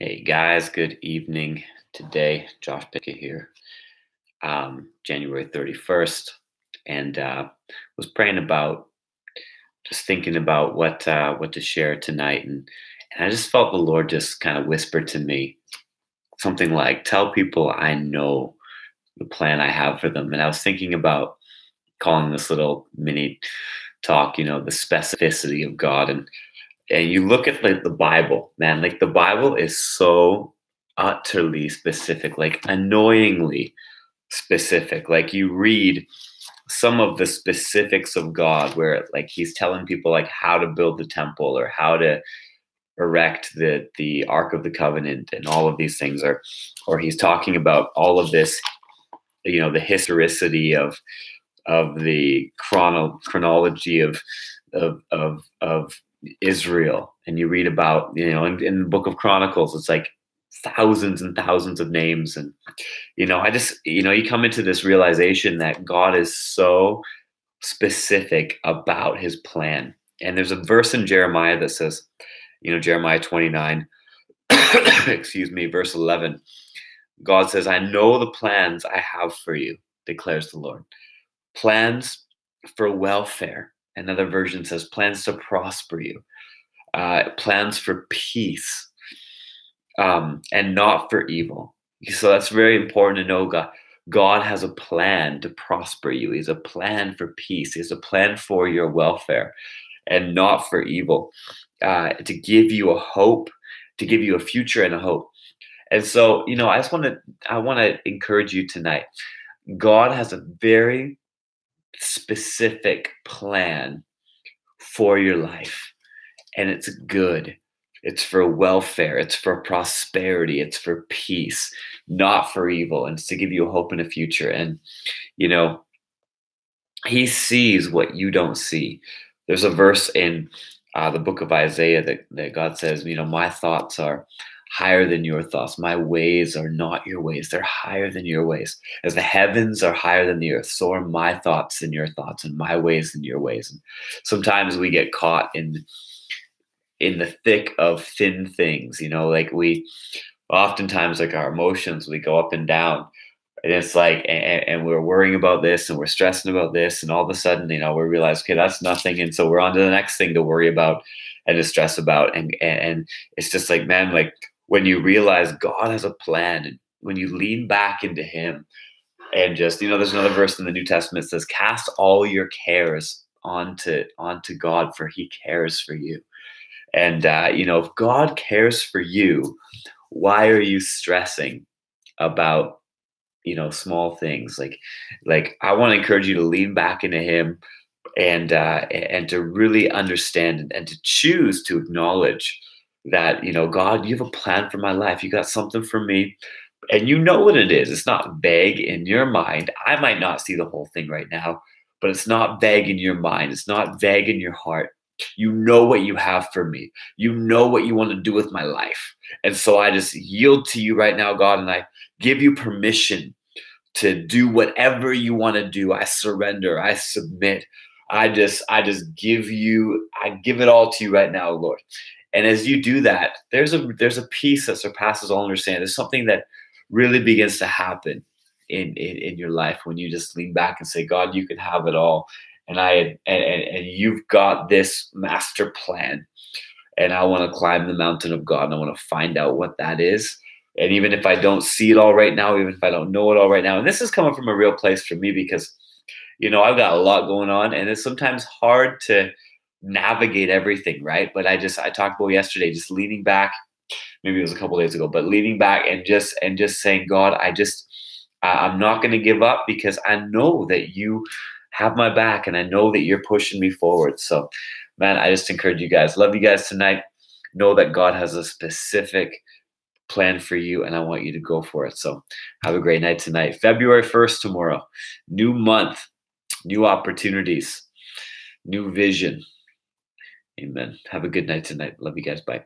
Hey guys, good evening. Today, Josh Pickett here, January 31st, and was praying about, just thinking about what to share tonight, and I just felt the Lord just kind of whisper to me something like, "Tell people I know the plan I have for them." And I was thinking about calling this little mini talk, the specificity of God, and you look at like the Bible, man, like the Bible is so utterly specific, like annoyingly specific. Like you read some of the specifics of God where like he's telling people like how to build the temple or how to erect the Ark of the Covenant and all of these things, or he's talking about all of this, the historicity of the chronology of Israel. And you read about, in the book of Chronicles, it's like thousands and thousands of names. And, I just, you come into this realization that God is so specific about his plan. And there's a verse in Jeremiah that says, Jeremiah 29, excuse me, verse 11, God says, "I know the plans I have for you, declares the Lord. Plans for welfare." Another version says plans to prosper you, plans for peace, and not for evil. So that's very important to know. God has a plan to prosper you. He has a plan for peace. He has a plan for your welfare and not for evil, to give you a hope, to give you a future and a hope. And so, I want to encourage you tonight. God has a very specific plan for your life, and it's good. It's for welfare, it's for prosperity, it's for peace, not for evil, and it's to give you a hope in a future. And he sees what you don't see. There's a verse in the book of Isaiah that God says, "My thoughts are higher than your thoughts. My ways are not your ways. They're higher than your ways. As the heavens are higher than the earth, so are my thoughts than your thoughts, and my ways than your ways." And sometimes we get caught in the thick of thin things, like we oftentimes, like our emotions, we go up and down. And it's like, and we're worrying about this and we're stressing about this. And all of a sudden, we realize, okay, that's nothing. And so we're on to the next thing to worry about and to stress about. And it's just like, man, like, when you realize God has a plan, and when you lean back into him and just, there's another verse in the New Testament that says, "Cast all your cares onto God, for he cares for you." And, if God cares for you, why are you stressing about, small things? Like I want to encourage you to lean back into him and to really understand and to choose to acknowledge that, God, you have a plan for my life. You got something for me, and you know what it is. It's not vague in your mind. I might not see the whole thing right now, but it's not vague in your mind. It's not vague in your heart. You know what you have for me. You know what you want to do with my life. And so I just yield to you right now, God, and I give you permission to do whatever you want to do. I surrender. I submit. I just give it all to you right now, Lord. And as you do that, there's a peace that surpasses all understanding. There's something that really begins to happen in your life when you just lean back and say, "God, you can have it all. And you've got this master plan. And I want to climb the mountain of God, and I want to find out what that is. And even if I don't see it all right now, even if I don't know it all right now," and this is coming from a real place for me because, I've got a lot going on, and it's sometimes hard to navigate everything, right? But I talked about yesterday, just leaning back, maybe it was a couple days ago, but leaning back and just saying, "God, I'm not going to give up, because I know that you have my back, and I know that you're pushing me forward." So, man, I just encourage you guys. Love you guys tonight. Know that God has a specific plan for you, and I want you to go for it. So have a great night tonight. February 1st tomorrow. New month, new opportunities, new vision. Amen. Have a good night tonight. Love you guys. Bye.